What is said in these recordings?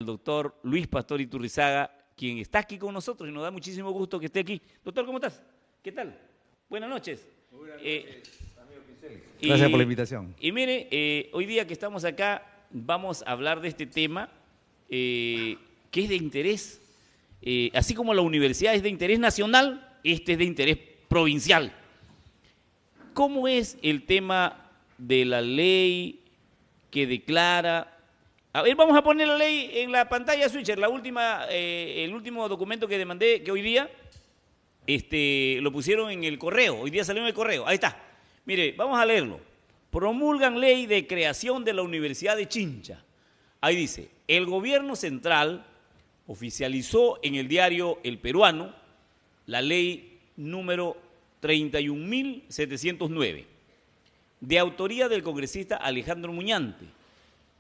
El doctor Luis Pastor Iturrizaga, quien está aquí con nosotros y nos da muchísimo gusto que esté aquí. Doctor, ¿cómo estás? ¿Qué tal? Buenas noches. Buenas noches, amigo Picelli. Gracias por la invitación. Y mire, hoy día que estamos acá vamos a hablar de este tema que es de interés, así como la universidad es de interés nacional, este es de interés provincial. ¿Cómo es el tema de la ley que declara? A ver, vamos a poner la ley en la pantalla, Switcher, el último documento que demandé, que hoy día lo pusieron en el correo, hoy día salió en el correo, ahí está. Mire, vamos a leerlo. Promulgan ley de creación de la Universidad de Chincha. Ahí dice, el gobierno central oficializó en el diario El Peruano la ley número 31.709, de autoría del congresista Alejandro Muñante,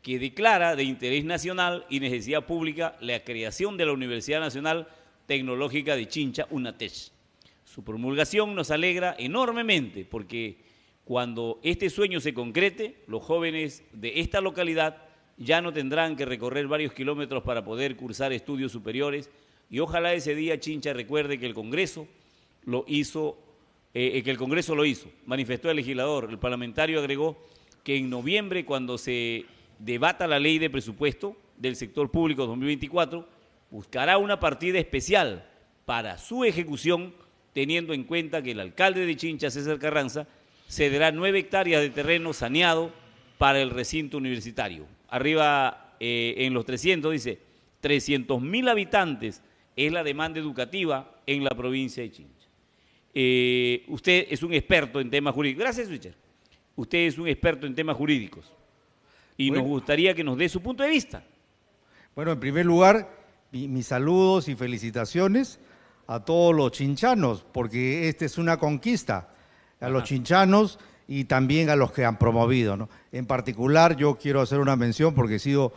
que declara de interés nacional y necesidad pública la creación de la Universidad Nacional Tecnológica de Chincha, UNATECH. Su promulgación nos alegra enormemente porque cuando este sueño se concrete, los jóvenes de esta localidad ya no tendrán que recorrer varios kilómetros para poder cursar estudios superiores y ojalá ese día Chincha recuerde que el Congreso lo hizo, manifestó el legislador. El parlamentario agregó que en noviembre, cuando se debata la ley de presupuesto del sector público 2024, buscará una partida especial para su ejecución, teniendo en cuenta que el alcalde de Chincha, César Carranza, cederá 9 hectáreas de terreno saneado para el recinto universitario. Arriba, en los 300, dice, 300.000 habitantes es la demanda educativa en la provincia de Chincha. Usted es un experto en temas jurídicos. Gracias, Richard. Usted es un experto en temas jurídicos. Y nos gustaría que nos dé su punto de vista. Bueno, en primer lugar, mis saludos y felicitaciones a todos los chinchanos, porque esta es una conquista a los chinchanos y también a los que han promovido, ¿no? En particular, yo quiero hacer una mención porque he sido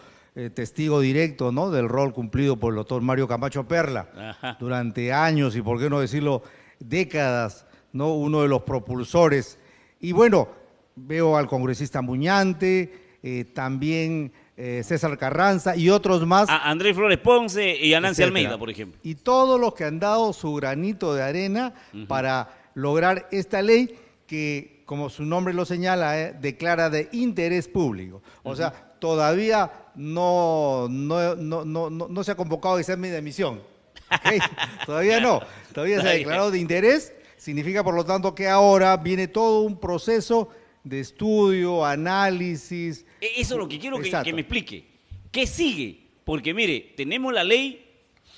testigo directo, ¿no?, del rol cumplido por el doctor Mario Camacho Perla durante años y, por qué no decirlo, décadas, ¿no?, uno de los propulsores. Y bueno, veo al congresista Muñante, también César Carranza y otros más. A Andrés Flores Ponce y a Nancy Almeida, por ejemplo. Y todos los que han dado su granito de arena para lograr esta ley que, como su nombre lo señala, declara de interés público. O sea, todavía no se ha convocado examen de admisión. ¿Okay? Todavía no. Todavía se ha declarado de interés. Significa, por lo tanto, que ahora viene todo un proceso de estudio, análisis. Eso es lo que quiero que me explique. ¿Qué sigue? Porque mire, tenemos la ley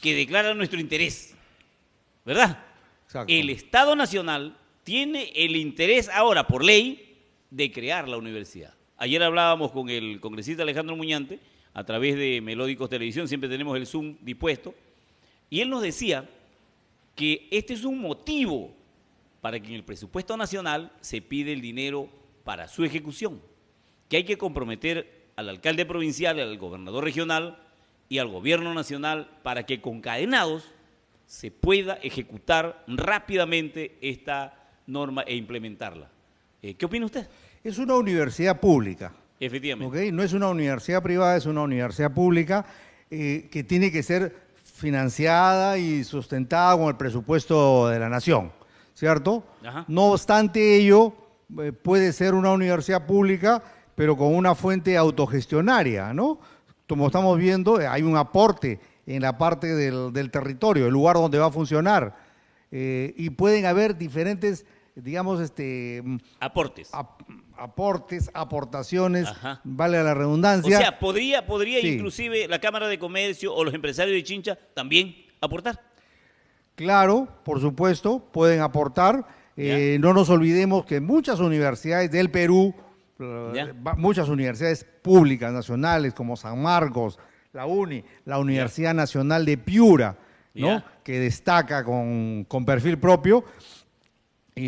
que declara nuestro interés, ¿verdad? Exacto. El Estado Nacional tiene el interés ahora, por ley, de crear la universidad. Ayer hablábamos con el congresista Alejandro Muñante, a través de Melódicos Televisión, siempre tenemos el Zoom dispuesto, y él nos decía que este es un motivo para que en el presupuesto nacional se pide el dinero para su ejecución, que hay que comprometer al alcalde provincial, al gobernador regional y al gobierno nacional para que concadenados se pueda ejecutar rápidamente esta norma e implementarla. ¿Qué opina usted? Es una universidad pública. Efectivamente. ¿Okay? No es una universidad privada, es una universidad pública que tiene que ser financiada y sustentada con el presupuesto de la nación, ¿cierto? Ajá. No obstante ello, puede ser una universidad pública, pero con una fuente autogestionaria, ¿no? Como estamos viendo, hay un aporte en la parte del territorio, el lugar donde va a funcionar, y pueden haber diferentes, digamos, Aportes. aportaciones, Ajá. vale la redundancia. O sea, podría Sí. inclusive la Cámara de Comercio o los empresarios de Chincha también aportar. Claro, por supuesto, pueden aportar. No nos olvidemos que muchas universidades del Perú, muchas universidades públicas nacionales como San Marcos, la UNI, la Universidad Nacional de Piura, ¿no?, que destaca con perfil propio,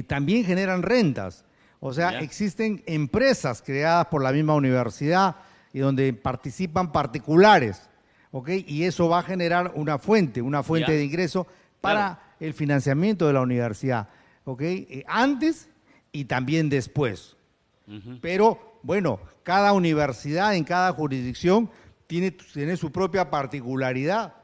también generan rentas. O sea, existen empresas creadas por la misma universidad y donde participan particulares, ¿ok? Y eso va a generar una fuente de ingreso para el financiamiento de la universidad, ¿ok? Antes y también después. Pero, bueno, cada universidad en cada jurisdicción tiene su propia particularidad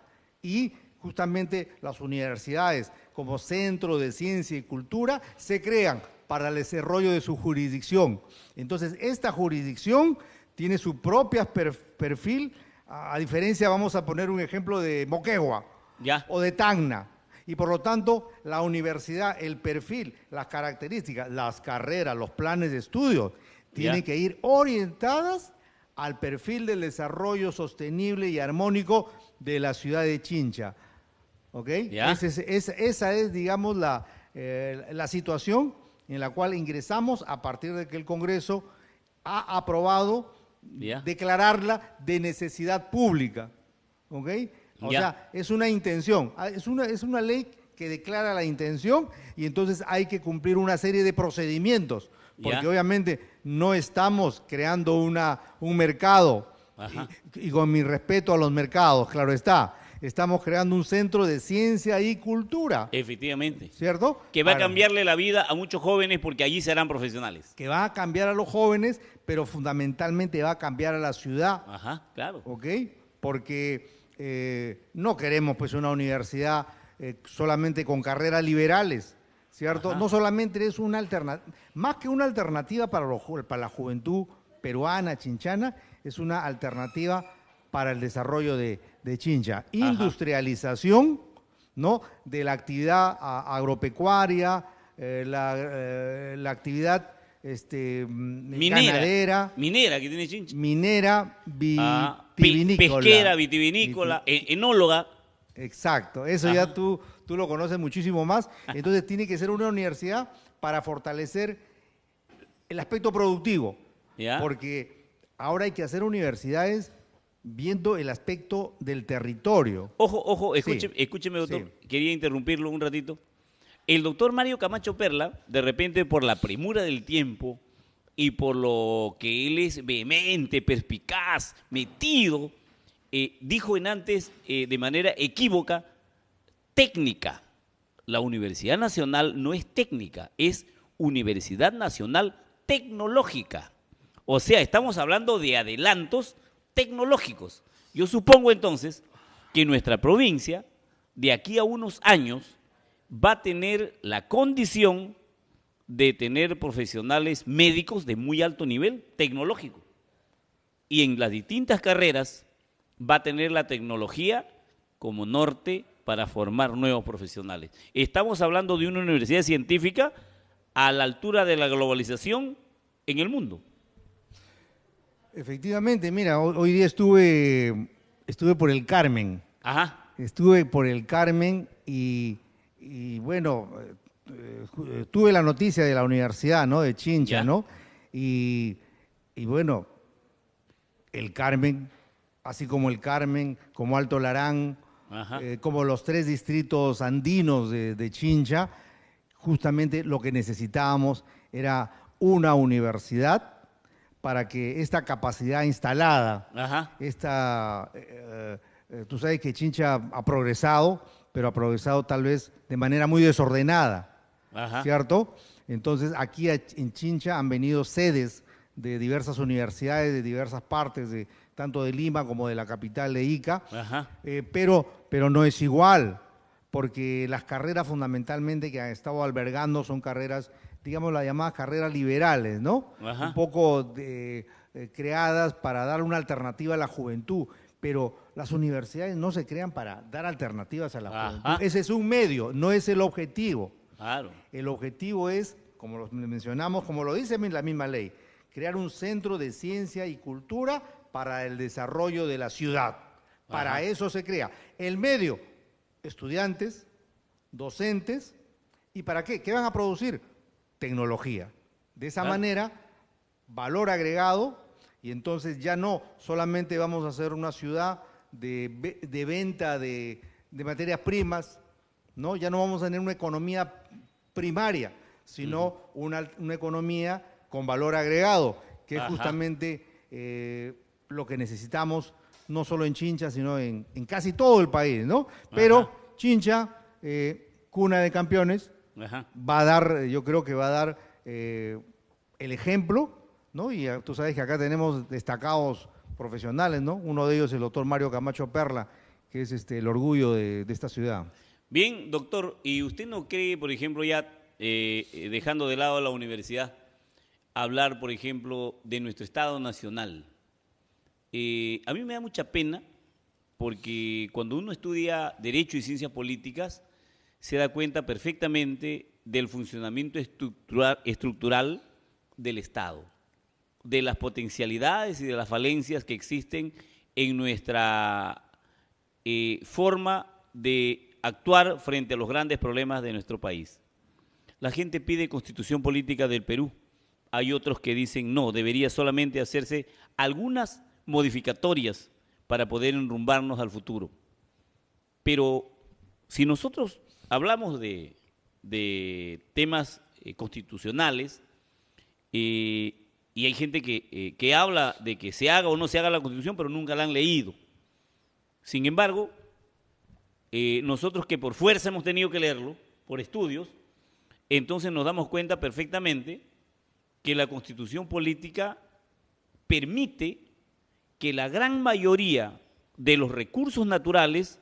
y justamente las universidades como centro de ciencia y cultura se crean para el desarrollo de su jurisdicción. Entonces, esta jurisdicción tiene su propio perfil, a diferencia, vamos a poner un ejemplo de Moquegua o de Tacna. Y por lo tanto, la universidad, el perfil, las características, las carreras, los planes de estudio, tienen que ir orientadas al perfil del desarrollo sostenible y armónico de la ciudad de Chincha. ¿Ok? Esa es, digamos, la situación en la cual ingresamos a partir de que el Congreso ha aprobado declararla de necesidad pública. ¿Ok? O sea, es una intención, es una ley que declara la intención y entonces hay que cumplir una serie de procedimientos, porque obviamente no estamos creando un mercado, y con mi respeto a los mercados, claro está, estamos creando un centro de ciencia y cultura. Efectivamente. ¿Cierto? Que va a cambiarle la vida a muchos jóvenes porque allí serán profesionales. Que va a cambiar a los jóvenes, pero fundamentalmente va a cambiar a la ciudad. Ajá, claro. ¿Ok? Porque no queremos pues una universidad solamente con carreras liberales, ¿cierto? No solamente es una alternativa, más que una alternativa para la juventud peruana, chinchana, es una alternativa para el desarrollo de Chincha. Industrialización, ¿no?, de la actividad agropecuaria, la actividad ganadera. Minera que tiene Chincha. Minera, vitivinícola. Pesquera, vitivinícola, enóloga. Exacto, eso ya tú lo conoces muchísimo más. Entonces tiene que ser una universidad para fortalecer el aspecto productivo. Porque ahora hay que hacer universidades viendo el aspecto del territorio. Ojo, escúcheme, doctor. Sí. Quería interrumpirlo un ratito. El doctor Mario Camacho Perla, de repente por la premura del tiempo y por lo que él es vehemente, perspicaz, metido, dijo en antes de manera equívoca, técnica. La Universidad Nacional no es técnica, es Universidad Nacional Tecnológica. O sea, estamos hablando de adelantos tecnológicos. Yo supongo entonces que nuestra provincia, de aquí a unos años, va a tener la condición de tener profesionales médicos de muy alto nivel tecnológico. Y en las distintas carreras va a tener la tecnología como norte para formar nuevos profesionales. Estamos hablando de una universidad científica a la altura de la globalización en el mundo. Efectivamente, mira, hoy día estuve por el Carmen. Estuve por el Carmen y bueno, tuve la noticia de la universidad, ¿no?, de Chincha, ¿no? Y bueno, el Carmen, así como el Carmen, como Alto Larán, como los 3 distritos andinos de Chincha, justamente lo que necesitábamos era una universidad para que esta capacidad instalada, tú sabes que Chincha ha progresado, pero ha progresado tal vez de manera muy desordenada, ¿cierto? Entonces aquí en Chincha han venido sedes de diversas universidades, de diversas partes, tanto de Lima como de la capital de Ica, pero no es igual, porque las carreras fundamentalmente que han estado albergando son carreras, digamos, las llamadas carreras liberales, ¿no? Un poco creadas para dar una alternativa a la juventud, pero las universidades no se crean para dar alternativas a la juventud. Ese es un medio, no es el objetivo. El objetivo es, como lo mencionamos, como lo dice la misma ley, crear un centro de ciencia y cultura para el desarrollo de la ciudad. Para eso se crea. El medio, estudiantes, docentes, ¿y para qué? ¿Qué van a producir? Tecnología. De esa manera, valor agregado, y entonces ya no solamente vamos a hacer una ciudad de venta de materias primas, ¿no? Ya no vamos a tener una economía primaria, sino una economía con valor agregado, que es justamente lo que necesitamos no solo en Chincha, sino en casi todo el país, ¿no? Pero Chincha, cuna de campeones, va a dar, yo creo que va a dar el ejemplo, ¿no? Y tú sabes que acá tenemos destacados profesionales, ¿no? Uno de ellos es el doctor Mario Camacho Perla, que es el orgullo de esta ciudad. Bien, doctor, ¿y usted no cree, por ejemplo, ya dejando de lado la universidad, hablar, por ejemplo, de nuestro Estado Nacional? A mí me da mucha pena porque cuando uno estudia Derecho y Ciencias Políticas, se da cuenta perfectamente del funcionamiento estructural del Estado, de las potencialidades y de las falencias que existen en nuestra forma de actuar frente a los grandes problemas de nuestro país. La gente pide constitución política del Perú. Hay otros que dicen no, debería solamente hacerse algunas modificatorias para poder enrumbarnos al futuro. Pero si nosotros hablamos de temas constitucionales y hay gente que habla de que se haga o no se haga la Constitución, pero nunca la han leído. Sin embargo, nosotros que por fuerza hemos tenido que leerlo, por estudios, entonces nos damos cuenta perfectamente que la Constitución política permite que la gran mayoría de los recursos naturales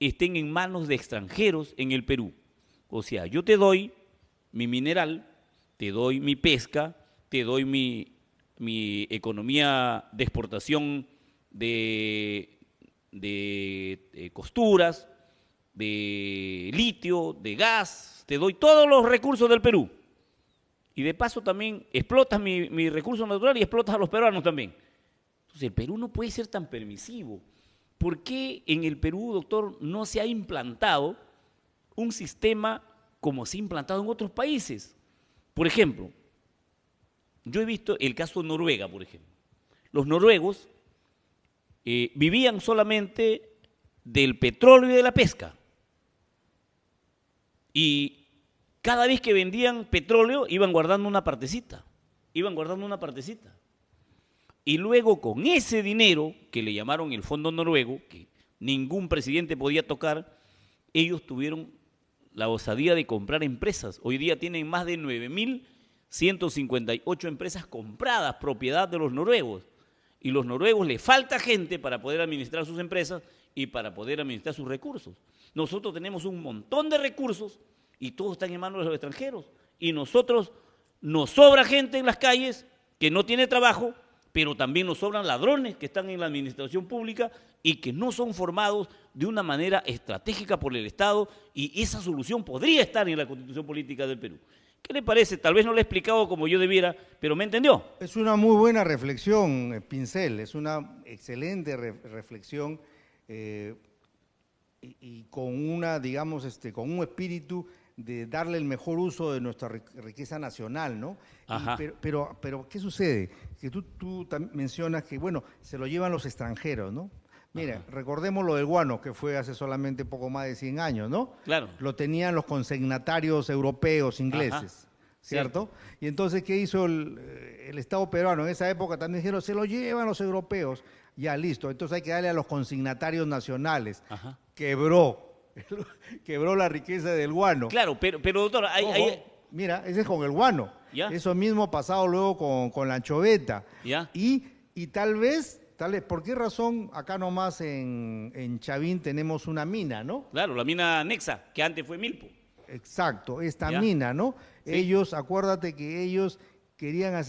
estén en manos de extranjeros en el Perú. O sea, yo te doy mi mineral, te doy mi pesca, te doy mi economía de exportación de costuras, de litio, de gas, te doy todos los recursos del Perú. Y de paso también explotas mi recurso natural y explotas a los peruanos también. Entonces el Perú no puede ser tan permisivo. ¿Por qué en el Perú, doctor, no se ha implantado un sistema como se ha implantado en otros países? Por ejemplo, yo he visto el caso de Noruega, por ejemplo. Los noruegos vivían solamente del petróleo y de la pesca. Y cada vez que vendían petróleo iban guardando una partecita, Y luego con ese dinero, que le llamaron el Fondo Noruego, que ningún presidente podía tocar, ellos tuvieron la osadía de comprar empresas. Hoy día tienen más de 9.158 empresas compradas, propiedad de los noruegos. Y los noruegos les falta gente para poder administrar sus empresas y para poder administrar sus recursos. Nosotros tenemos un montón de recursos y todos están en manos de los extranjeros. Y nosotros nos sobra gente en las calles que no tiene trabajo, pero también nos sobran ladrones que están en la administración pública y que no son formados de una manera estratégica por el Estado, y esa solución podría estar en la Constitución Política del Perú. ¿Qué le parece? Tal vez no lo he explicado como yo debiera, pero ¿me entendió? Es una muy buena reflexión, Pincel, es una excelente reflexión y con una, digamos, con un espíritu de darle el mejor uso de nuestra riqueza nacional, ¿no? Ajá. Pero ¿qué sucede? Que tú mencionas que, bueno, se lo llevan los extranjeros, ¿no? Mira, recordemos lo del guano, que fue hace solamente poco más de 100 años, ¿no? Claro. Lo tenían los consignatarios europeos, ingleses, ¿cierto? Sí. Y entonces, ¿qué hizo el Estado peruano? En esa época también dijeron, se lo llevan los europeos. Ya, listo. Entonces hay que darle a los consignatarios nacionales. Ajá. Quebró la riqueza del guano. Claro, pero doctor, mira, ese es con el guano. ¿Ya? Eso mismo ha pasado luego con la anchoveta. ¿Ya? Y tal vez, ¿por qué razón acá nomás en Chavín tenemos una mina, no? Claro, la mina Nexa, que antes fue Milpo. Exacto, esta mina, ¿no? Sí. Ellos, acuérdate que ellos querían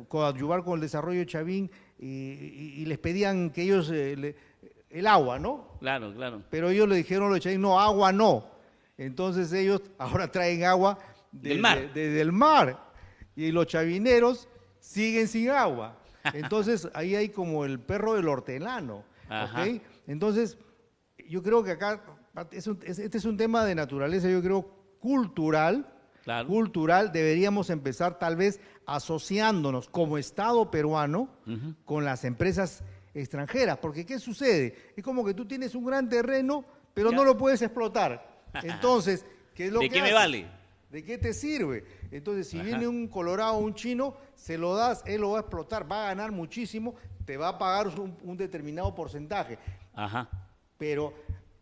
coadyuvar con el desarrollo de Chavín y les pedían que ellos, el agua, ¿no? Claro, claro. Pero ellos le dijeron a los chavín, no, agua no. Entonces ellos ahora traen agua desde el mar. Y los chavineros siguen sin agua. Entonces ahí hay como el perro del hortelano. ¿Okay? Entonces yo creo que acá este es un tema de naturaleza, yo creo, cultural. Claro. Cultural. Deberíamos empezar tal vez asociándonos como Estado peruano con las empresas extranjeras. Porque ¿qué sucede? Es como que tú tienes un gran terreno, pero no lo puedes explotar. Entonces, ¿qué es lo que haces? ¿De qué me vale? ¿De qué te sirve? Entonces, si viene un colorado o un chino, se lo das, él lo va a explotar, va a ganar muchísimo, te va a pagar un determinado porcentaje. Ajá. Pero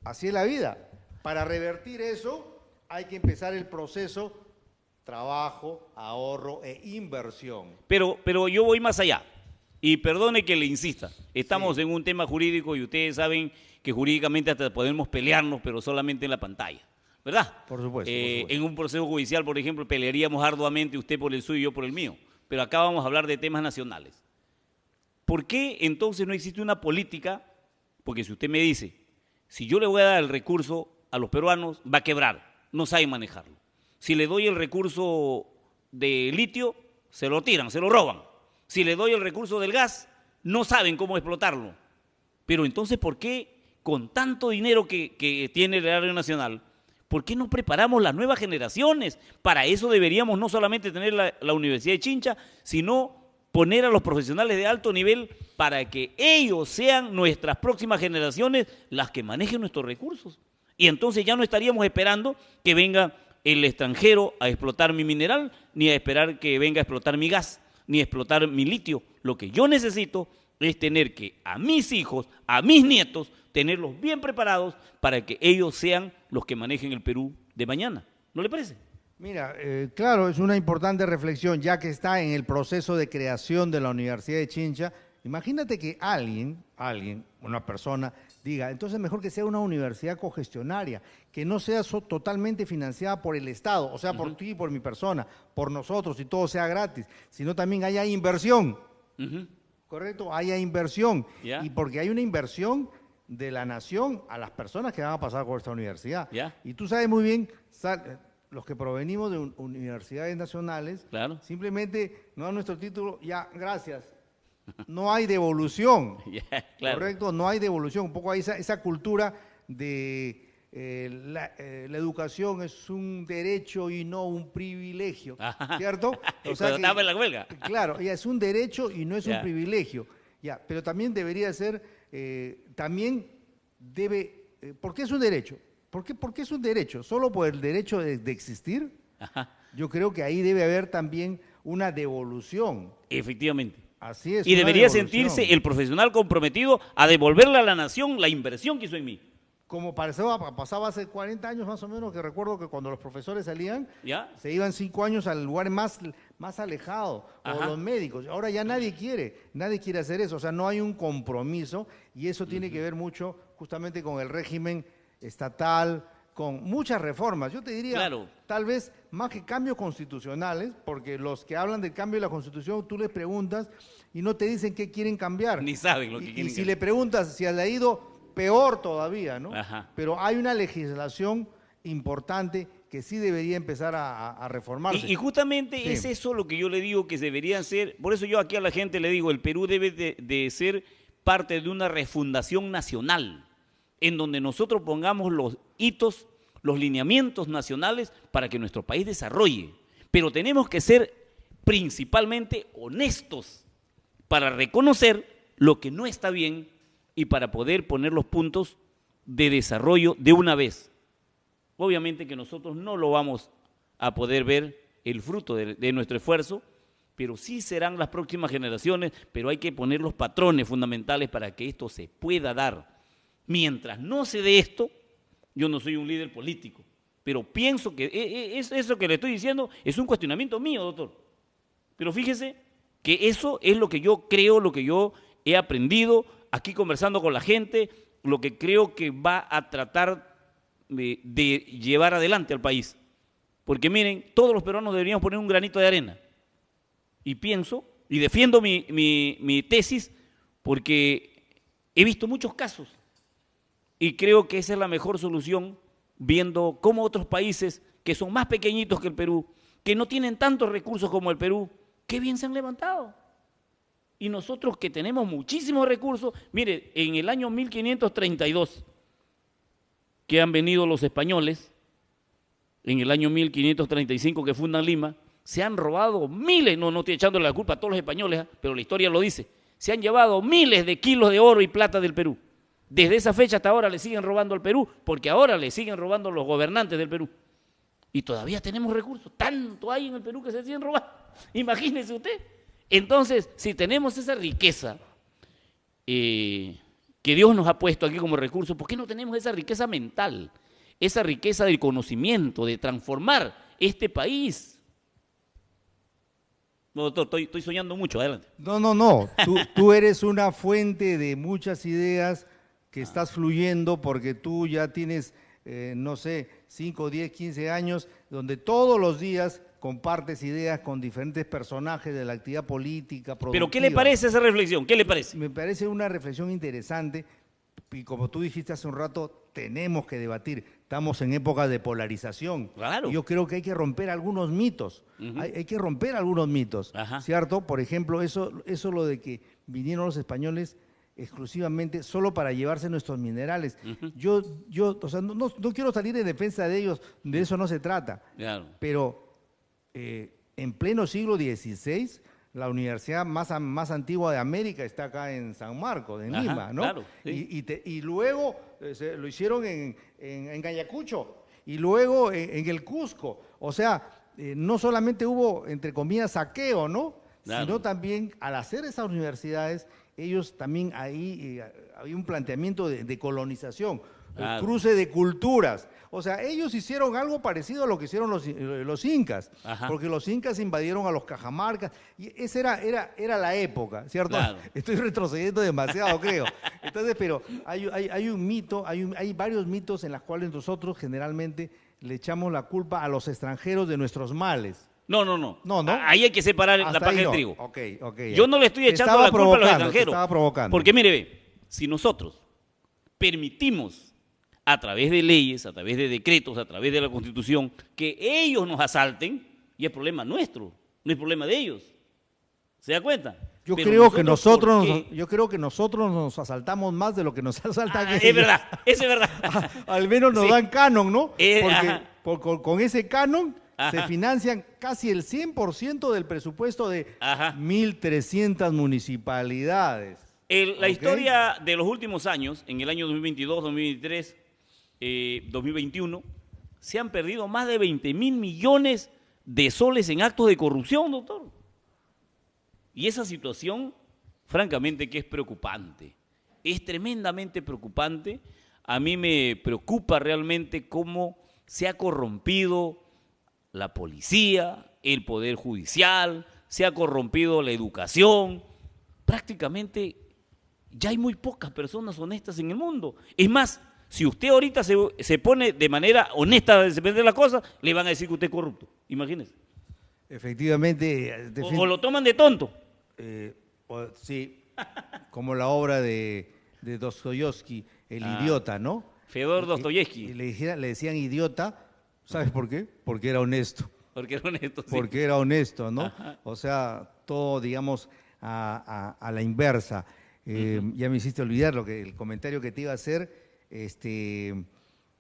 así es la vida. Para revertir eso, hay que empezar el proceso: trabajo, ahorro e inversión. Pero yo voy más allá. Y perdone que le insista, estamos en un tema jurídico y ustedes saben que jurídicamente hasta podemos pelearnos, pero solamente en la pantalla, ¿verdad? Por supuesto. En un proceso judicial, por ejemplo, pelearíamos arduamente usted por el suyo y yo por el mío, pero acá vamos a hablar de temas nacionales. ¿Por qué entonces no existe una política? Porque si usted me dice, si yo le voy a dar el recurso a los peruanos, va a quebrar, no saben manejarlo. Si le doy el recurso de litio, se lo tiran, se lo roban. Si le doy el recurso del gas, no saben cómo explotarlo. Pero entonces, ¿por qué con tanto dinero que tiene el erario nacional, por qué no preparamos las nuevas generaciones? Para eso deberíamos no solamente tener la Universidad de Chincha, sino poner a los profesionales de alto nivel para que ellos sean nuestras próximas generaciones las que manejen nuestros recursos. Y entonces ya no estaríamos esperando que venga el extranjero a explotar mi mineral, ni a esperar que venga a explotar mi gas, ni a explotar mi litio. Lo que yo necesito es tener que a mis hijos, a mis nietos, tenerlos bien preparados para que ellos sean los que manejen el Perú de mañana. ¿No le parece? Mira, claro, es una importante reflexión, ya que está en el proceso de creación de la Universidad de Chincha. Imagínate que alguien, una persona, diga, entonces mejor que sea una universidad cogestionaria, que no sea totalmente financiada por el Estado, o sea, por ti, por mi persona, por nosotros, y todo sea gratis, sino también haya inversión, ¿correcto? Haya inversión, y porque hay una inversión de la nación a las personas que van a pasar por esta universidad. Y tú sabes muy bien, los que provenimos de universidades nacionales, claro, simplemente no dan nuestro título, ya, gracias. No hay devolución, claro, ¿correcto? No hay devolución. Un poco hay esa cultura de la educación es un derecho y no un privilegio, ¿cierto? O sea, estaba en la huelga. Claro, ya es un derecho y no es un privilegio. Ya, pero también debería ser, también debe, ¿por qué es un derecho? ¿Por qué es un derecho? ¿Solo por el derecho de existir? Yo creo que ahí debe haber también una devolución. Efectivamente. Así es. Y debería sentirse el profesional comprometido a devolverle a la nación la inversión que hizo en mí. Como pasaba hace 40 años más o menos, que recuerdo que cuando los profesores salían, se iban 5 años al lugar más alejado, o los médicos. Ahora ya nadie quiere hacer eso, o sea, no hay un compromiso, y eso tiene que ver mucho justamente con el régimen estatal, con muchas reformas. Yo te diría, tal vez más que cambios constitucionales, porque los que hablan del cambio de la Constitución, tú les preguntas y no te dicen qué quieren cambiar. Ni saben lo que quieren cambiar. Y si le preguntas si ha leído, peor todavía, ¿no? Pero hay una legislación importante que sí debería empezar a reformarse. Y justamente es eso lo que yo le digo que deberían hacer. Por eso yo aquí a la gente le digo, el Perú debe de ser parte de una refundación nacional, en donde nosotros pongamos los hitos, los lineamientos nacionales para que nuestro país desarrolle. Pero tenemos que ser principalmente honestos para reconocer lo que no está bien y para poder poner los puntos de desarrollo de una vez. Obviamente que nosotros no lo vamos a poder ver el fruto de nuestro esfuerzo, pero sí serán las próximas generaciones, pero hay que poner los patrones fundamentales para que esto se pueda dar. Mientras no se dé esto, yo no soy un líder político, pero pienso que eso que le estoy diciendo es un cuestionamiento mío, doctor. Pero fíjese que eso es lo que yo creo, lo que yo he aprendido aquí conversando con la gente, lo que creo que va a tratar de llevar adelante al país. Porque miren, todos los peruanos deberíamos poner un granito de arena. Y pienso, y defiendo mi tesis, porque he visto muchos casos. Y creo que esa es la mejor solución, viendo cómo otros países que son más pequeñitos que el Perú, que no tienen tantos recursos como el Perú, qué bien se han levantado. Y nosotros que tenemos muchísimos recursos, mire, en el año 1532, que han venido los españoles, en el año 1535 que fundan Lima, se han robado miles, no estoy echándole la culpa a todos los españoles, pero la historia lo dice, se han llevado miles de kilos de oro y plata del Perú. Desde esa fecha hasta ahora le siguen robando al Perú, porque ahora le siguen robando los gobernantes del Perú. Y todavía tenemos recursos, tanto hay en el Perú que se siguen robando. Imagínese usted. Entonces, si tenemos esa riqueza que Dios nos ha puesto aquí como recurso, ¿por qué no tenemos esa riqueza mental? Esa riqueza del conocimiento, de transformar este país. No, doctor, estoy soñando mucho, adelante. No, no, no. Tú eres una fuente de muchas ideas que estás fluyendo porque tú ya tienes, no sé, 5, 10, 15 años, donde todos los días compartes ideas con diferentes personajes de la actividad política, productiva. ¿Pero qué le parece esa reflexión? ¿Qué le parece? Me parece una reflexión interesante y como tú dijiste hace un rato, tenemos que debatir. Estamos en época de polarización. Claro. Y yo creo que hay que romper algunos mitos. Hay que romper algunos mitos, ¿cierto? Por ejemplo, eso lo de que vinieron los españoles exclusivamente solo para llevarse nuestros minerales. Yo o sea, no quiero salir en defensa de ellos, de eso no se trata. Claro. Pero en pleno siglo XVI, la universidad más antigua de América está acá en San Marcos, en Lima, ¿no? Claro, sí. Y luego lo hicieron en Ayacucho y luego en el Cusco. O sea, no solamente hubo, entre comillas, saqueo, ¿no? Claro. Sino también al hacer esas universidades, ellos también ahí había un planteamiento de colonización, Claro. cruce de culturas. O sea, ellos hicieron algo parecido a lo que hicieron los incas, porque los incas invadieron a los cajamarcas, y esa era la época, ¿cierto? Claro. Estoy retrocediendo demasiado, creo. Entonces, pero hay un mito, hay varios mitos en los cuales nosotros generalmente le echamos la culpa a los extranjeros de nuestros males. No. Ahí hay que separar la paja del trigo. Okay. Yo no le estoy echando la culpa a los extranjeros. Estaba provocando. Porque mire, si nosotros permitimos a través de leyes, a través de decretos, a través de la Constitución, que ellos nos asalten, y es problema nuestro, no es problema de ellos. ¿Se da cuenta? Yo Pero creo que nosotros nos asaltamos más de lo que nos asaltan ellos. Es verdad, eso es verdad. Al menos nos dan canon, ¿no? Porque con ese canon se Ajá. financian casi el 100% del presupuesto de Ajá. 1.300 municipalidades. La historia de los últimos años, en el año 2022, 2023, 2021, se han perdido más de 20.000 millones de soles en actos de corrupción, doctor. Y esa situación, francamente, que es preocupante. Es tremendamente preocupante. A mí me preocupa realmente cómo se ha corrompido la policía, el poder judicial, se ha corrompido la educación. Prácticamente ya hay muy pocas personas honestas en el mundo. Es más, si usted ahorita se pone de manera honesta a defender las cosas, le van a decir que usted es corrupto. Imagínese. Efectivamente. O lo toman de tonto. Sí, como la obra de Dostoyevsky, El idiota, ¿no? Fedor Dostoyevsky. Y le decían idiota, ¿sabes por qué? Porque era honesto. Porque era honesto, sí. Porque era honesto, ¿no? Ajá. O sea, todo, digamos, a la inversa. Ya me hiciste olvidar el comentario que te iba a hacer.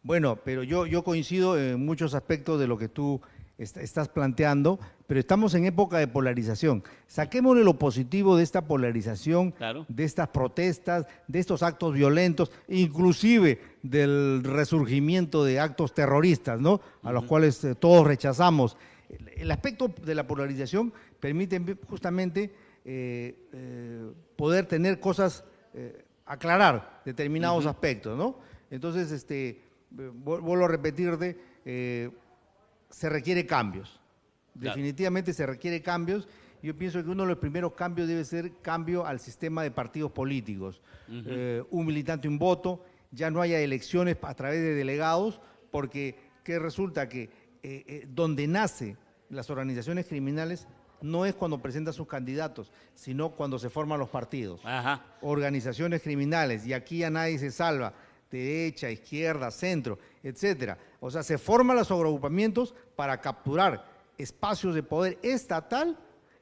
Bueno, pero yo coincido en muchos aspectos de lo que tú estás planteando, pero estamos en época de polarización. Saquémosle lo positivo de esta polarización, Claro. de estas protestas, de estos actos violentos, inclusive del resurgimiento de actos terroristas, ¿no? A los cuales todos rechazamos. El aspecto de la polarización permite justamente poder tener cosas, aclarar determinados aspectos, ¿no? Entonces, vuelvo a repetirte, se requiere cambios. Claro. Definitivamente se requiere cambios. Yo pienso que uno de los primeros cambios debe ser cambio al sistema de partidos políticos. Un militante, un voto, ya no haya elecciones a través de delegados, porque ¿qué resulta? Que donde nacen las organizaciones criminales no es cuando presentan sus candidatos, sino cuando se forman los partidos. Ajá. Organizaciones criminales, y aquí ya nadie se salva, derecha, izquierda, centro, etcétera. O sea, se forman los agrupamientos para capturar espacios de poder estatal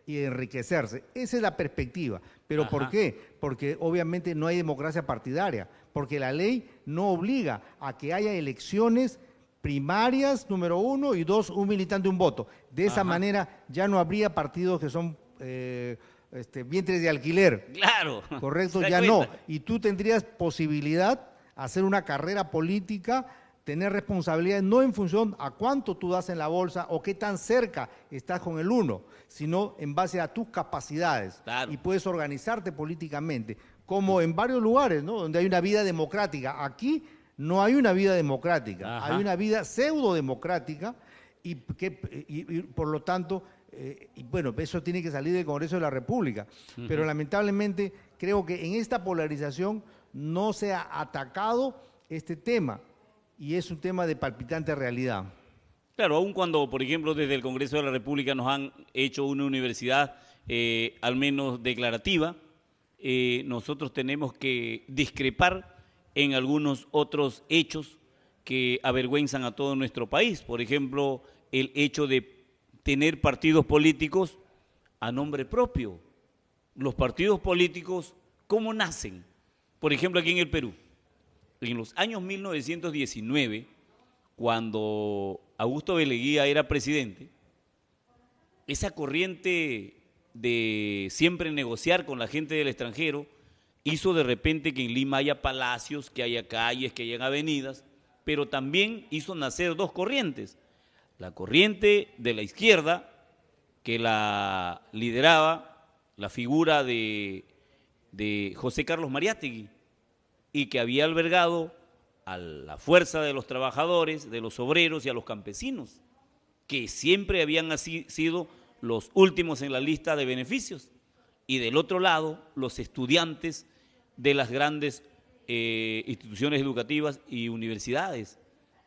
y enriquecerse. Esa es la perspectiva. ¿Pero Ajá. por qué? Porque obviamente no hay democracia partidaria, porque la ley no obliga a que haya elecciones primarias, número 1, y 2, un militante, un voto. De esa manera ya no habría partidos que son vientres de alquiler. Claro. Correcto, ¿Se da ya cuenta? no. Y tú tendrías posibilidad hacer una carrera política, tener responsabilidades no en función a cuánto tú das en la bolsa o qué tan cerca estás con el uno, sino en base a tus capacidades. Claro. Y puedes organizarte políticamente, como en varios lugares, ¿no? Donde hay una vida democrática. Aquí no hay una vida democrática, Ajá. hay una vida pseudo democrática y por lo tanto y bueno, eso tiene que salir del Congreso de la República. Pero lamentablemente creo que en esta polarización no se ha atacado este tema, y es un tema de palpitante realidad. Claro, aun cuando, por ejemplo, desde el Congreso de la República nos han hecho una universidad al menos declarativa, nosotros tenemos que discrepar en algunos otros hechos que avergüenzan a todo nuestro país. Por ejemplo, el hecho de tener partidos políticos a nombre propio. Los partidos políticos, ¿cómo nacen? Por ejemplo, aquí en el Perú, en los años 1919, cuando Augusto B. Leguía era presidente, esa corriente de siempre negociar con la gente del extranjero hizo de repente que en Lima haya palacios, que haya calles, que haya avenidas, pero también hizo nacer dos corrientes. La corriente de la izquierda, que la lideraba la figura de José Carlos Mariátegui, y que había albergado a la fuerza de los trabajadores, de los obreros y a los campesinos, que siempre habían sido los últimos en la lista de beneficios. Y del otro lado, los estudiantes de las grandes instituciones educativas y universidades,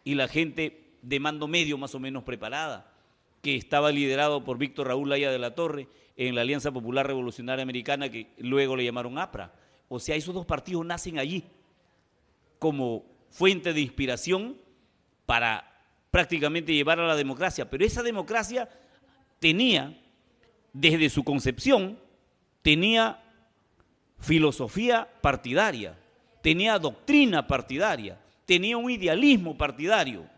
y la gente de mando medio más o menos preparada, que estaba liderado por Víctor Raúl Laya de la Torre en la Alianza Popular Revolucionaria Americana, que luego le llamaron APRA. O sea, esos dos partidos nacen allí como fuente de inspiración para prácticamente llevar a la democracia, pero esa democracia tenía, desde su concepción, tenía filosofía partidaria, tenía doctrina partidaria, tenía un idealismo partidario.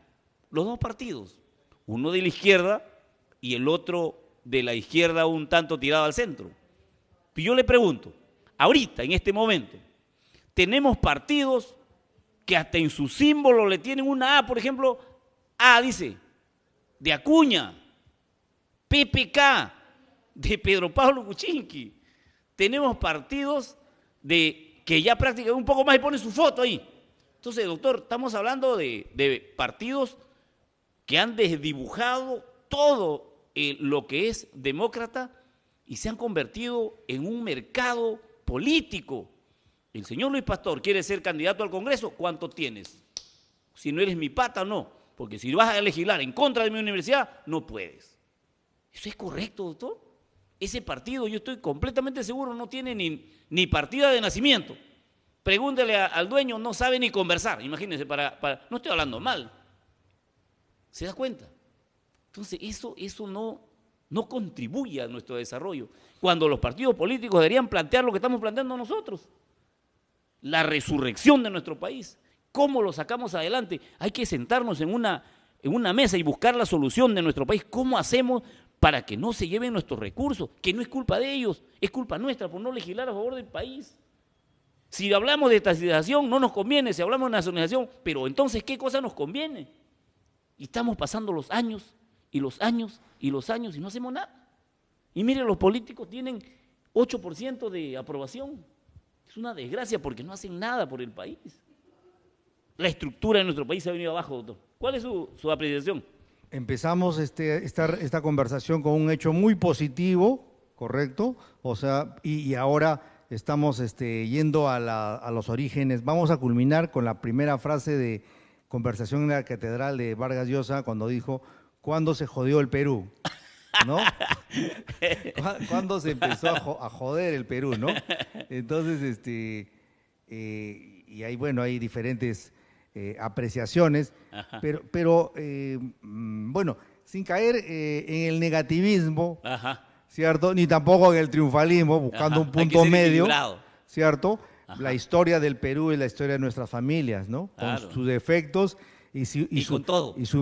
Los dos partidos, uno de la izquierda y el otro de la izquierda un tanto tirado al centro. Y yo le pregunto, ahorita, en este momento, tenemos partidos que hasta en su símbolo le tienen una A, por ejemplo, A dice, de Acuña, PPK, de Pedro Pablo Kuczynski. Tenemos partidos que ya prácticamente un poco más y pone su foto ahí. Entonces, doctor, estamos hablando de partidos que han desdibujado todo lo que es demócrata y se han convertido en un mercado político. El señor Luis Pastor quiere ser candidato al Congreso, ¿cuánto tienes? Si no eres mi pata, no, porque si vas a legislar en contra de mi universidad, no puedes. ¿Eso es correcto, doctor? Ese partido, yo estoy completamente seguro, no tiene ni partida de nacimiento. Pregúntele al dueño, no sabe ni conversar, imagínense, no estoy hablando mal. ¿Se da cuenta? Entonces, eso no contribuye a nuestro desarrollo, cuando los partidos políticos deberían plantear lo que estamos planteando nosotros. La resurrección de nuestro país. ¿Cómo lo sacamos adelante? Hay que sentarnos en una mesa y buscar la solución de nuestro país. ¿Cómo hacemos para que no se lleven nuestros recursos? Que no es culpa de ellos, es culpa nuestra por no legislar a favor del país. Si hablamos de estatización, no nos conviene. Si hablamos de nacionalización, pero entonces, ¿qué cosa nos conviene? Y estamos pasando los años, y los años, y los años, y no hacemos nada. Y miren, los políticos tienen 8% de aprobación. Es una desgracia porque no hacen nada por el país. La estructura de nuestro país se ha venido abajo, doctor. ¿Cuál es su apreciación? Empezamos esta conversación con un hecho muy positivo, ¿correcto? O sea, y ahora estamos yendo a los orígenes. Vamos a culminar con la primera frase de conversación en la catedral de Vargas Llosa, cuando dijo, ¿cuándo se jodió el Perú? ¿No? ¿Cuándo se empezó a joder el Perú, no? Entonces, y hay, bueno, hay diferentes apreciaciones, pero bueno, sin caer en el negativismo, ajá, ¿cierto? Ni tampoco en el triunfalismo, buscando, ajá, un punto medio, ¿cierto? Ajá. La historia del Perú es la historia de nuestras familias, ¿no? Claro. Con sus defectos y sus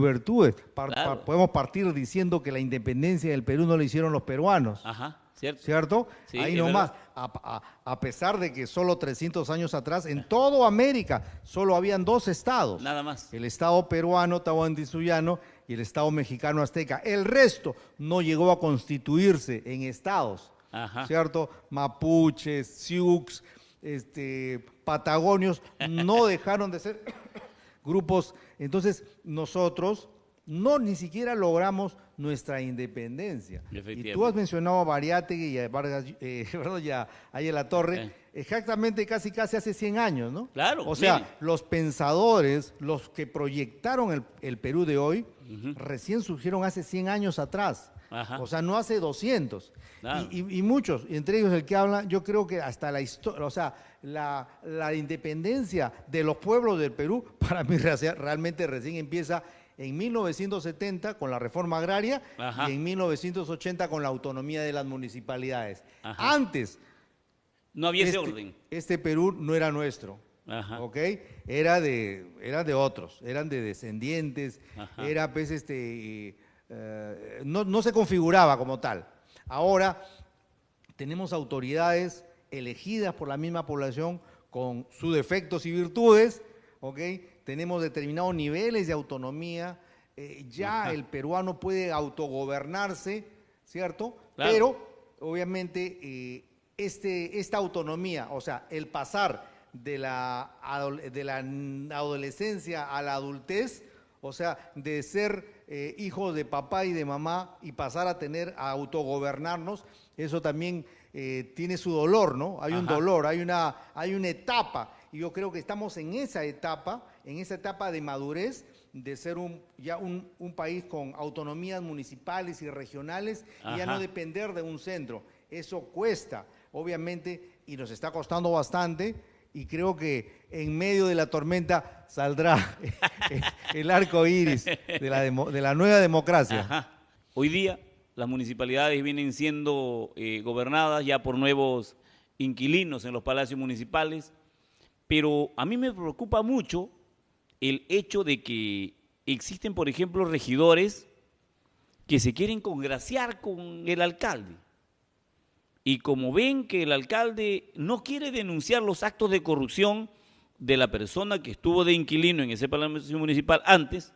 virtudes. Claro. Podemos partir diciendo que la independencia del Perú no la hicieron los peruanos. Ajá, cierto. ¿Cierto? Sí, ahí nomás, a pesar de que solo 300 años atrás, en toda América, solo habían 2 estados. Nada más. El estado peruano, tahuantinsuyo, y el estado mexicano azteca. El resto no llegó a constituirse en estados. Ajá. ¿Cierto? Mapuches, Sioux, patagonios, no dejaron de ser grupos. Entonces, nosotros no ni siquiera logramos nuestra independencia. Y tú has mencionado a Mariátegui y a Vargas, perdón, y a Ayala Torre, exactamente casi hace 100 años, ¿no? Claro. O sea, los pensadores, los que proyectaron el Perú de hoy, recién surgieron hace 100 años atrás. Ajá. O sea, no hace 200. Claro. Y muchos, entre ellos el que habla, yo creo que hasta la historia, o sea, la independencia de los pueblos del Perú, para mí realmente recién empieza en 1970 con la reforma agraria. Ajá. Y en 1980 con la autonomía de las municipalidades. Ajá. Antes no había ese orden. Este Perú no era nuestro. Ajá. ¿Ok? Era de otros, eran de descendientes. Ajá. Era pues no se configuraba como tal. Ahora tenemos autoridades elegidas por la misma población con sus defectos y virtudes, ¿ok? Tenemos determinados niveles de autonomía, ya el peruano puede autogobernarse, ¿cierto? Claro. Pero obviamente esta autonomía, o sea, el pasar de la adolescencia a la adultez, o sea, de ser hijos de papá y de mamá y pasar a autogobernarnos, eso también tiene su dolor, ¿no? Hay un dolor, hay una etapa, y yo creo que estamos en esa etapa de madurez, de ser ya un país con autonomías municipales y regionales, y ya no depender de un centro. Eso cuesta, obviamente, y nos está costando bastante, y creo que en medio de la tormenta saldrá el arco iris de la nueva democracia. Ajá. Hoy día las municipalidades vienen siendo gobernadas ya por nuevos inquilinos en los palacios municipales, pero a mí me preocupa mucho el hecho de que existen, por ejemplo, regidores que se quieren congraciar con el alcalde. Y como ven que el alcalde no quiere denunciar los actos de corrupción de la persona que estuvo de inquilino en ese palacio municipal antes,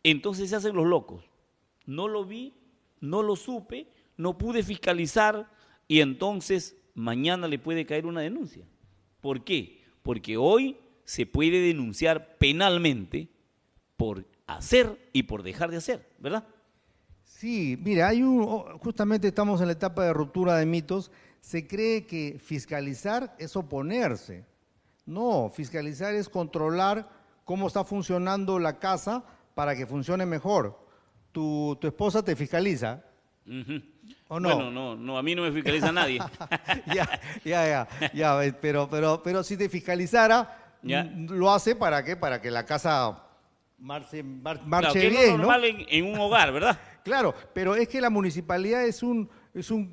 entonces se hacen los locos. No lo vi, no lo supe, no pude fiscalizar, y entonces mañana le puede caer una denuncia. ¿Por qué? Porque hoy se puede denunciar penalmente por hacer y por dejar de hacer, ¿verdad? Sí, mira, justamente estamos en la etapa de ruptura de mitos. Se cree que fiscalizar es oponerse. No, fiscalizar es controlar cómo está funcionando la casa para que funcione mejor. Tu esposa te fiscaliza, ¿o no? Bueno, no, a mí no me fiscaliza nadie. ya, pero si te fiscalizara, lo hace ¿para qué? Para que la casa marche claro, que bien, es lo normal, ¿no? En un hogar, ¿verdad? Claro, pero es que la municipalidad es un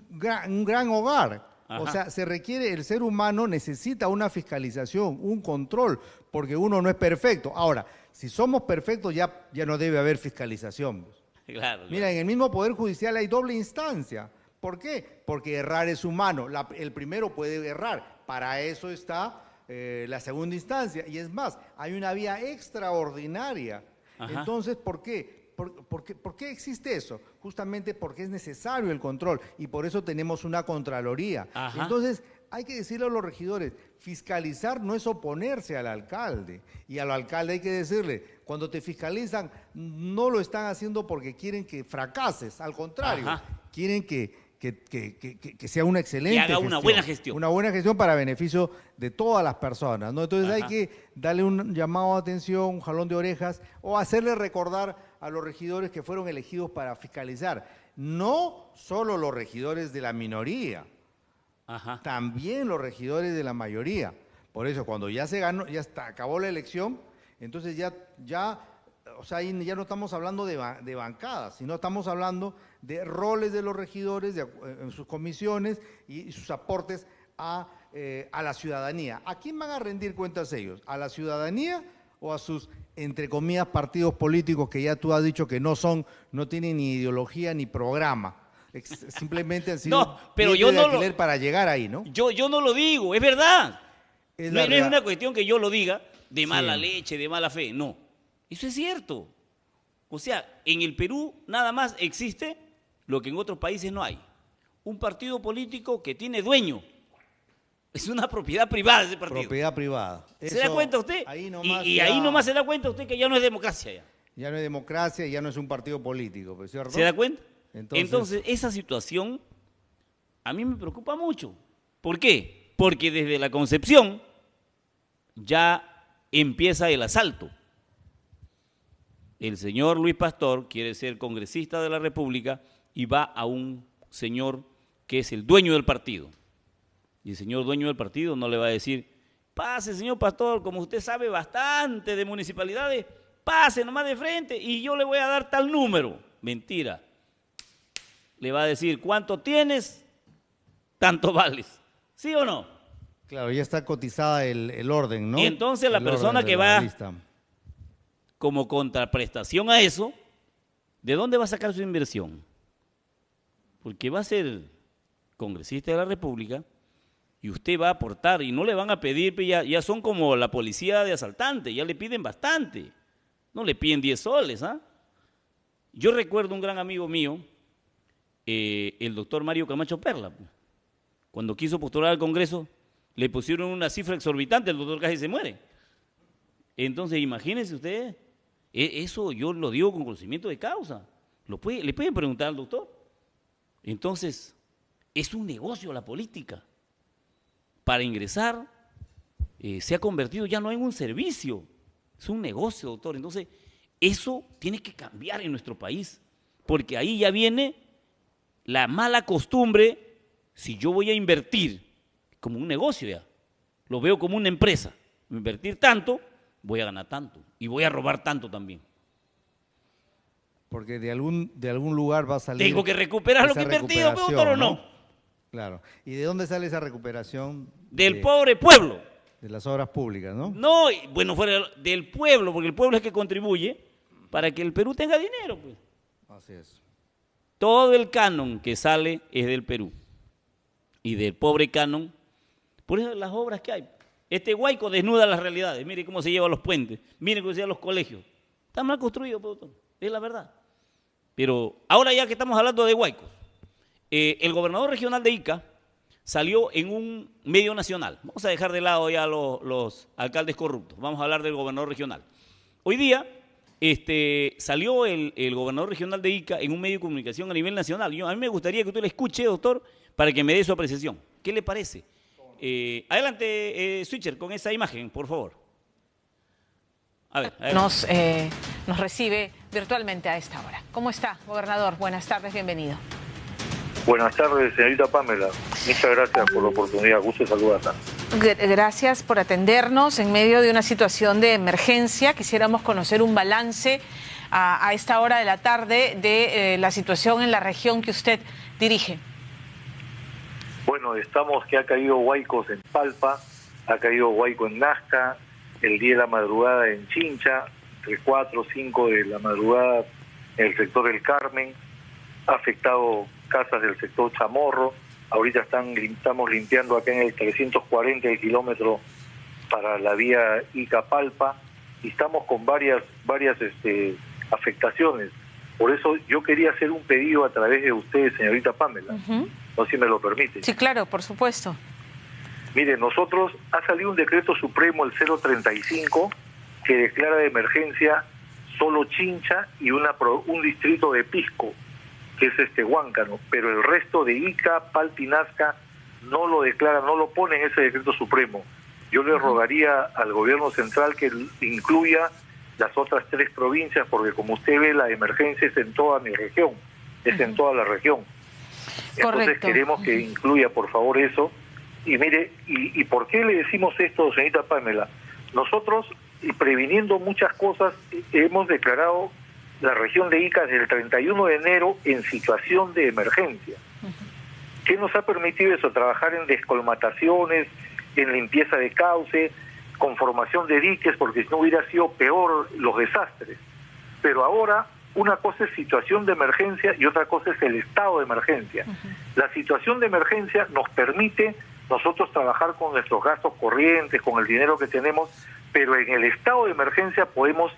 gran hogar. Ajá. O sea, el ser humano necesita una fiscalización, un control, porque uno no es perfecto. Ahora, si somos perfectos ya no debe haber fiscalización. Claro. Mira, en el mismo Poder Judicial hay doble instancia. ¿Por qué? Porque errar es humano. El primero puede errar. Para eso está la segunda instancia. Y es más, hay una vía extraordinaria. Ajá. Entonces, ¿por qué? ¿Por qué existe eso? Justamente porque es necesario el control, y por eso tenemos una Contraloría. Ajá. Entonces, hay que decirle a los regidores, fiscalizar no es oponerse al alcalde, y al alcalde hay que decirle, cuando te fiscalizan, no lo están haciendo porque quieren que fracases, al contrario, ajá, quieren que sea una excelente gestión. Que haga una buena gestión. Una buena gestión para beneficio de todas las personas, ¿no? Entonces ajá, hay que darle un llamado de atención, un jalón de orejas, o hacerle recordar a los regidores que fueron elegidos para fiscalizar. No solo los regidores de la minoría, ajá, también los regidores de la mayoría. Por eso, cuando ya se ganó, acabó la elección, entonces o sea, ahí ya no estamos hablando de bancadas, sino estamos hablando de roles de los regidores en sus comisiones y sus aportes a la ciudadanía. ¿A quién van a rendir cuentas ellos? ¿A la ciudadanía o a sus, entre comillas, partidos políticos que ya tú has dicho que no tienen ni ideología ni programa? Simplemente han sido para llegar ahí, ¿no? Yo no lo digo, es verdad. No es una cuestión que yo lo diga de mala leche, de mala fe, no. Eso es cierto. O sea, en el Perú nada más existe lo que en otros países no hay. Un partido político que tiene dueño. Es una propiedad privada ese partido. Propiedad privada. ¿Se da cuenta usted? Ahí nomás ahí nomás se da cuenta usted que ya no es democracia ya. Ya no hay democracia, ya no es un partido político, ¿cierto? ¿Se da cuenta? Entonces, Esa situación a mí me preocupa mucho. ¿Por qué? Porque desde la concepción ya empieza el asalto. El señor Luis Pastor quiere ser congresista de la República y va a un señor que es el dueño del partido. Y el señor dueño del partido no le va a decir, pase, señor Pastor, como usted sabe bastante de municipalidades, pase nomás de frente y yo le voy a dar tal número. Mentira. Le va a decir, ¿cuánto tienes? Tanto vales. ¿Sí o no? claro, ya está cotizada el orden, ¿no? Y entonces la El persona orden de que la va lista. como contraprestación a eso, ¿de dónde va a sacar su inversión? Porque va a ser congresista de la República y usted va a aportar y no le van a pedir, ya son como la policía de asaltantes, ya le piden bastante, no le piden 10 soles, ¿ah? Yo recuerdo un gran amigo mío, el doctor Mario Camacho Perla, cuando quiso postular al Congreso, le pusieron una cifra exorbitante, el doctor casi se muere. Entonces, imagínense ustedes, eso yo lo digo con conocimiento de causa, le pueden preguntar al doctor. Entonces, es un negocio la política. Para ingresar, se ha convertido ya no en un servicio, es un negocio, doctor. Entonces, eso tiene que cambiar en nuestro país, porque ahí ya viene la mala costumbre, si yo voy a invertir como un negocio ya, lo veo como una empresa, invertir tanto, voy a ganar tanto y voy a robar tanto también. Porque de algún lugar va a salir. Tengo que recuperar lo que he invertido, doctor, ¿o no? Claro. ¿Y de dónde sale esa recuperación? Del pobre pueblo. De las obras públicas, ¿no? No, bueno, fuera del pueblo, porque el pueblo es que contribuye para que el Perú tenga dinero, pues. Así es. Todo el canon que sale es del Perú. Y del pobre canon, por eso las obras que hay. Este Guayco desnuda las realidades. Mire cómo se llevan los puentes, mire cómo se llevan los colegios. Está mal construido, doctor. Es la verdad. Pero ahora ya que estamos hablando de Guayco, el gobernador regional de Ica salió en un medio nacional. Vamos a dejar de lado ya los alcaldes corruptos. Vamos a hablar del gobernador regional. Hoy día salió el gobernador regional de Ica en un medio de comunicación a nivel nacional. A mí me gustaría que usted lo escuche, doctor, para que me dé su apreciación. ¿Qué le parece? Adelante, Switcher, con esa imagen, por favor. A ver. Nos recibe virtualmente a esta hora. ¿Cómo está, gobernador? Buenas tardes, bienvenido. Buenas tardes, señorita Pamela. Muchas gracias por la oportunidad. Gusto saludarla. Gracias por atendernos en medio de una situación de emergencia. Quisiéramos conocer un balance a esta hora de la tarde de la situación en la región que usted dirige. Bueno, estamos que ha caído huaicos en Palpa, ha caído huaico en Nazca, el día de la madrugada en Chincha, entre 4 o 5 de la madrugada en el sector del Carmen, ha afectado casas del sector Chamorro. Ahorita estamos limpiando acá en el 340 el kilómetro para la vía Ica-Palpa y estamos con varias afectaciones. Por eso yo quería hacer un pedido a través de usted, señorita Pamela, no sé si me lo permite. Sí, claro, por supuesto. Mire, nosotros ha salido un decreto supremo, el 035, que declara de emergencia solo Chincha y un distrito de Pisco, que es Huáncano, pero el resto de Ica, Palpa y Nazca no lo declara, no lo pone en ese decreto supremo. Yo le rogaría al gobierno central que incluya las otras 3 provincias, porque como usted ve, la emergencia es en toda mi región, es en toda la región. Entonces Correcto. queremos que incluya, por favor, eso. Y mire, ¿y por qué le decimos esto, señorita Pamela? Nosotros, previniendo muchas cosas, hemos declarado la región de Ica desde el 31 de enero en situación de emergencia. ¿Qué nos ha permitido eso? Trabajar en descolmataciones, en limpieza de cauce, con formación de diques, porque si no hubiera sido peor los desastres. Pero ahora, una cosa es situación de emergencia y otra cosa es el estado de emergencia. La situación de emergencia nos permite nosotros trabajar con nuestros gastos corrientes, con el dinero que tenemos, pero en el estado de emergencia podemos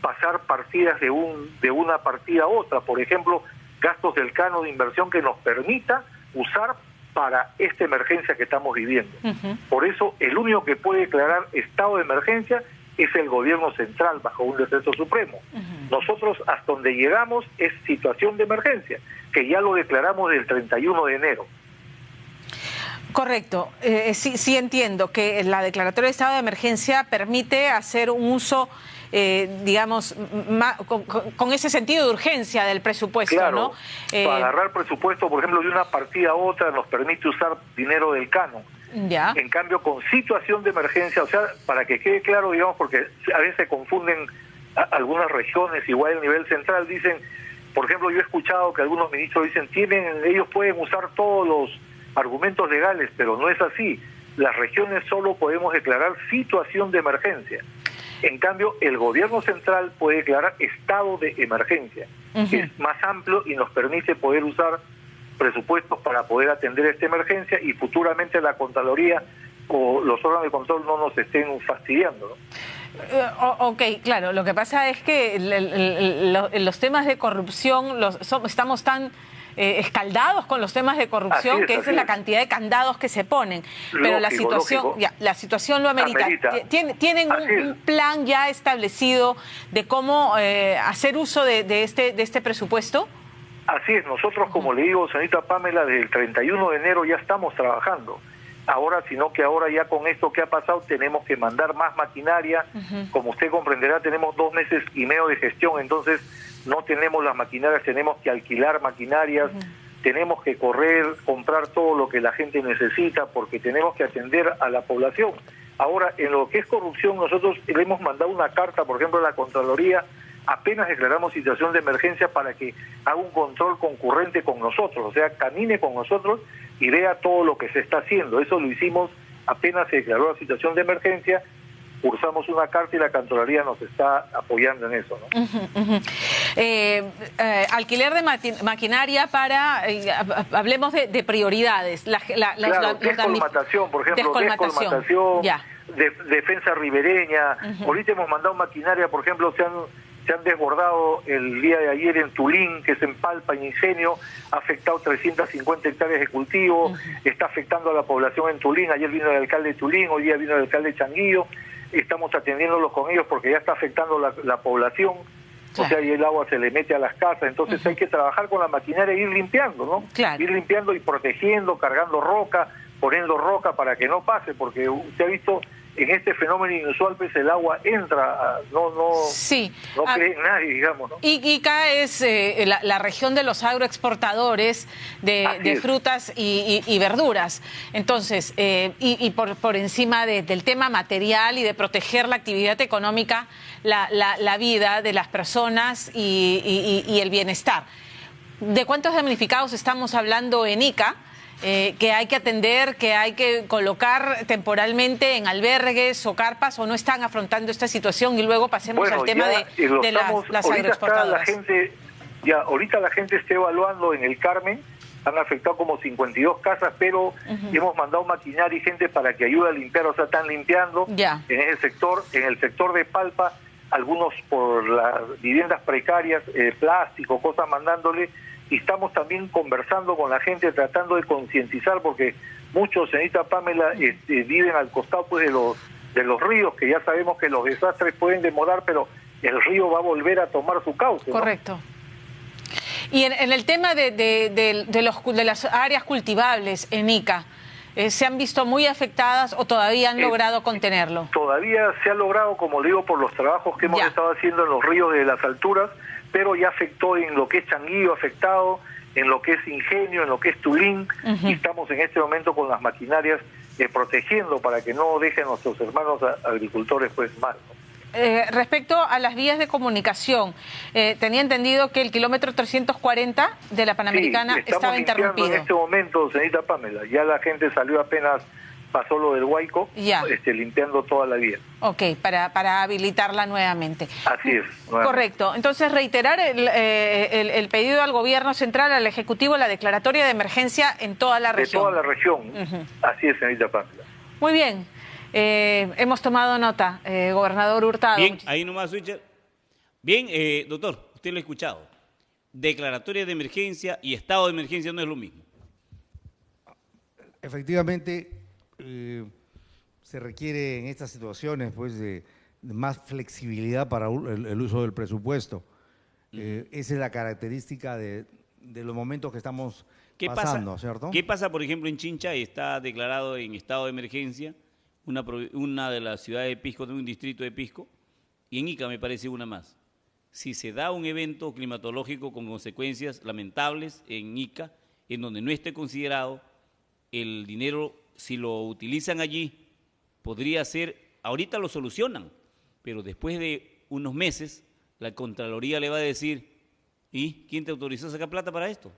pasar partidas de una partida a otra. Por ejemplo, gastos del canon de inversión que nos permita usar para esta emergencia que estamos viviendo. Por eso, el único que puede declarar estado de emergencia es el gobierno central bajo un decreto supremo. Nosotros hasta donde llegamos es situación de emergencia, que ya lo declaramos el 31 de enero. Correcto. Sí entiendo que la declaratoria de estado de emergencia permite hacer un uso, digamos, con ese sentido de urgencia del presupuesto, claro, ¿no? Para agarrar presupuesto, por ejemplo, de una partida a otra nos permite usar dinero del canon. Ya. En cambio, con situación de emergencia, o sea, para que quede claro, digamos, porque a veces se confunden algunas regiones, igual el nivel central, dicen, por ejemplo, yo he escuchado que algunos ministros dicen, ellos pueden usar todos los argumentos legales, pero no es así. Las regiones solo podemos declarar situación de emergencia. En cambio, el gobierno central puede declarar estado de emergencia, que es más amplio y nos permite poder usar presupuestos para poder atender esta emergencia y futuramente la Contraloría o los órganos de control no nos estén fastidiando, ¿no? Ok, claro, lo que pasa es que los temas de corrupción estamos tan escaldados con los temas de corrupción, que es la cantidad de candados que se ponen. Pero la situación lo amerita. ¿Tienen un plan ya establecido de cómo hacer uso de este presupuesto? Así es, nosotros, como le digo, señorita Pamela, desde el 31 de enero ya estamos trabajando. Ahora, sino que ahora ya con esto que ha pasado tenemos que mandar más maquinaria. Como usted comprenderá, tenemos 2 meses y medio de gestión, entonces no tenemos las maquinarias, tenemos que alquilar maquinarias, tenemos que comprar todo lo que la gente necesita porque tenemos que atender a la población. Ahora, en lo que es corrupción, nosotros le hemos mandado una carta, por ejemplo, a la Contraloría, apenas declaramos situación de emergencia para que haga un control concurrente con nosotros, o sea, camine con nosotros y vea todo lo que se está haciendo. Eso lo hicimos apenas se declaró la situación de emergencia, cursamos una carta y la Contraloría nos está apoyando en eso, ¿no? Alquiler de maquinaria para, hablemos de prioridades. Descolmatación, por ejemplo, descolmatación, defensa ribereña. Ahorita hemos mandado maquinaria, por ejemplo, se han desbordado el día de ayer en Tulín, que es en Palpa, en incendio, ha afectado 350 hectáreas de cultivo, está afectando a la población en Tulín. Ayer vino el alcalde de Tulín, hoy día vino el alcalde de Changuillo, estamos atendiéndolos con ellos porque ya está afectando la población, o sea, y el agua se le mete a las casas, entonces hay que trabajar con la maquinaria e ir limpiando, ¿no? Ir limpiando y protegiendo, cargando roca, poniendo roca para que no pase, porque usted ha visto en este fenómeno inusual, pues el agua entra, no cree en nadie, digamos, ¿no? Ica es la región de los agroexportadores de frutas y verduras. Entonces, por encima del tema material y de proteger la actividad económica, la vida de las personas y el bienestar. ¿De cuántos damnificados estamos hablando en Ica? Que hay que atender, que hay que colocar temporalmente en albergues o carpas, o no están afrontando esta situación, y luego pasemos al tema de las agroexportadoras. Ahorita la gente está evaluando en el Carmen, han afectado como 52 casas, pero hemos mandado maquinaria y gente para que ayude a limpiar, o sea, están limpiando en ese sector. En el sector de Palpa, algunos por las viviendas precarias, plástico, cosas mandándole. Y estamos también conversando con la gente, tratando de concientizar, porque muchos, señorita Pamela, viven al costado pues de los ríos, que ya sabemos que los desastres pueden demorar, pero el río va a volver a tomar su cauce, ¿no? Correcto. Y en el tema de las áreas cultivables en Ica, ¿se han visto muy afectadas o todavía han logrado contenerlo? Todavía se ha logrado, como le digo, por los trabajos que hemos estado haciendo en los ríos de las alturas, pero ya afectó en lo que es Changuillo, afectado en lo que es Ingenio, en lo que es Tulín, y estamos en este momento con las maquinarias protegiendo para que no dejen a nuestros hermanos agricultores pues mal, ¿no? Respecto a las vías de comunicación, tenía entendido que el kilómetro 340 de la Panamericana estaba interrumpido. En este momento, señorita Pamela, ya la gente salió apenas pasó lo del Huayco, limpiando toda la vía. Ok, para habilitarla nuevamente. Así es. Correcto. Entonces, reiterar el pedido al Gobierno Central, al Ejecutivo, la declaratoria de emergencia en toda la región. De toda la región. Así es, señorita Pamela. Muy bien. Hemos tomado nota, gobernador Hurtado. Bien, ahí nomás, Richard. Bien, doctor, usted lo ha escuchado. Declaratoria de emergencia y estado de emergencia no es lo mismo. Efectivamente, se requiere en estas situaciones pues de más flexibilidad para el uso del presupuesto. Esa es la característica de los momentos que estamos pasando, ¿cierto? ¿Qué pasa, por ejemplo, en Chincha? Está declarado en estado de emergencia una de las ciudades de Pisco, de un distrito de Pisco, y en Ica me parece una más. Si se da un evento climatológico con consecuencias lamentables en Ica, en donde no esté considerado, el dinero, si lo utilizan allí, podría ser, ahorita lo solucionan, pero después de unos meses, la Contraloría le va a decir, ¿y quién te autorizó a sacar plata para esto?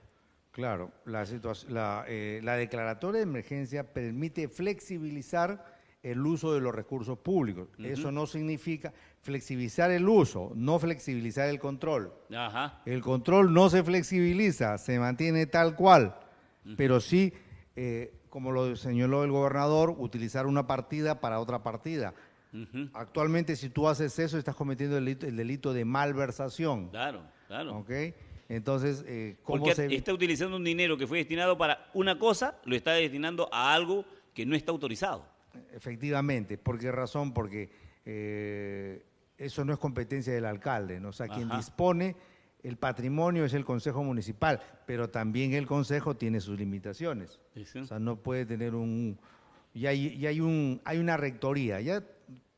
Claro, la declaratoria de emergencia permite flexibilizar el uso de los recursos públicos. Eso no significa flexibilizar el uso, no flexibilizar el control. Ajá. El control no se flexibiliza, se mantiene tal cual, pero sí, como lo señaló el gobernador, utilizar una partida para otra partida. Actualmente, si tú haces eso, estás cometiendo el delito de malversación. Claro, claro. ¿Ok? Entonces, ¿cómo porque está utilizando un dinero que fue destinado para una cosa, lo está destinando a algo que no está autorizado. Efectivamente. ¿Por qué razón? Porque eso no es competencia del alcalde, ¿no? O sea, quien dispone el patrimonio es el Consejo Municipal, pero también el Consejo tiene sus limitaciones. Sí. O sea, no puede tener hay una rectoría. Ya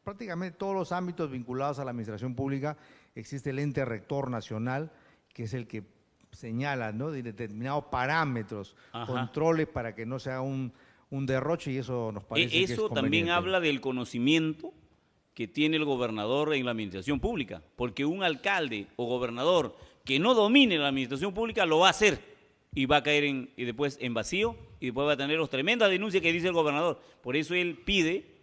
prácticamente todos los ámbitos vinculados a la administración pública existe el ente rector nacional, que es el que señala, ¿no?, de determinados parámetros, controles para que no sea un derroche, y eso nos parece que es Eso conveniente. también habla del conocimiento que tiene el gobernador en la administración pública, porque un alcalde o gobernador que no domine la administración pública lo va a hacer y va a caer y después en vacío, y después va a tener las tremendas denuncias que dice el gobernador. Por eso él pide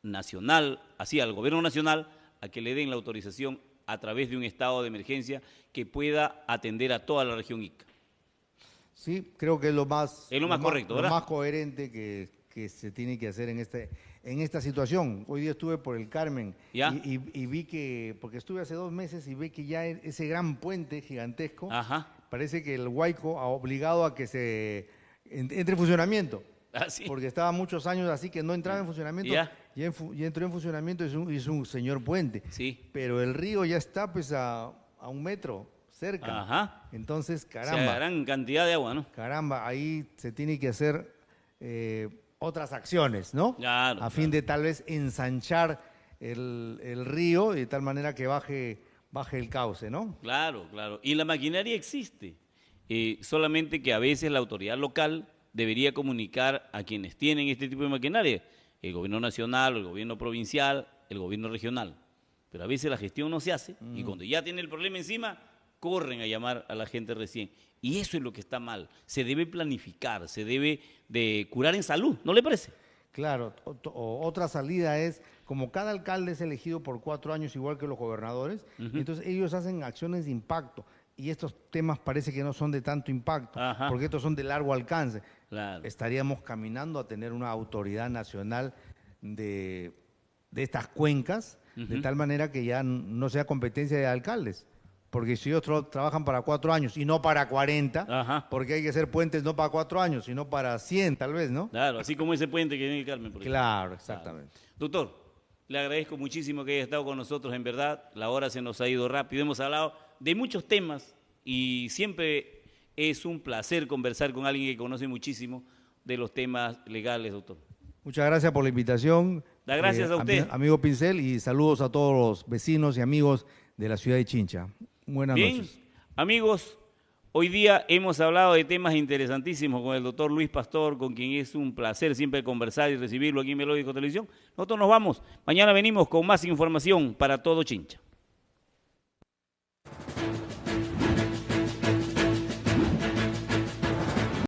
al gobierno nacional a que le den la autorización a través de un estado de emergencia que pueda atender a toda la región Ica. Sí, creo que es lo más correcto, ¿verdad? Lo más coherente que se tiene que hacer en esta situación. Hoy día estuve por el Carmen y vi que, porque estuve hace 2 meses y vi que ya ese gran puente gigantesco, parece que el Huayco ha obligado a que se entre en funcionamiento. ¿Sí? Porque estaba muchos años así que no entraba en funcionamiento. Ya entró en funcionamiento, es un señor puente. Sí. Pero el río ya está pues a 1 metro cerca. Entonces, caramba. O sea, gran cantidad de agua, ¿no? Caramba, ahí se tiene que hacer otras acciones, ¿no? Claro. A fin de tal vez ensanchar el río y de tal manera que baje el cauce, ¿no? Claro, claro. Y la maquinaria existe. Solamente que a veces la autoridad local debería comunicar a quienes tienen este tipo de maquinaria, el gobierno nacional, el gobierno provincial, el gobierno regional. Pero a veces la gestión no se hace y cuando ya tiene el problema encima, corren a llamar a la gente recién. Y eso es lo que está mal. Se debe planificar, se debe de curar en salud, ¿no le parece? Claro, otra salida es, como cada alcalde es elegido por 4 años igual que los gobernadores, entonces ellos hacen acciones de impacto. Y estos temas parece que no son de tanto impacto, porque estos son de largo alcance. Claro. Estaríamos caminando a tener una autoridad nacional de estas cuencas, de tal manera que ya no sea competencia de alcaldes. Porque si ellos trabajan para 4 años y no para 40, porque hay que hacer puentes no para 4 años, sino para 100 tal vez, ¿no? Claro, así como ese puente que tiene el Carmen. Por ejemplo. Claro, exactamente. Claro. Doctor, le agradezco muchísimo que haya estado con nosotros, en verdad. La hora se nos ha ido rápido. Hemos hablado de muchos temas y siempre es un placer conversar con alguien que conoce muchísimo de los temas legales, doctor. Muchas gracias por la invitación. Gracias a usted. Amigo Pincel, y saludos a todos los vecinos y amigos de la ciudad de Chincha. Buenas noches. Amigos, hoy día hemos hablado de temas interesantísimos con el doctor Luis Pastor, con quien es un placer siempre conversar y recibirlo aquí en Melódico Televisión. Nosotros nos vamos. Mañana venimos con más información para todo Chincha.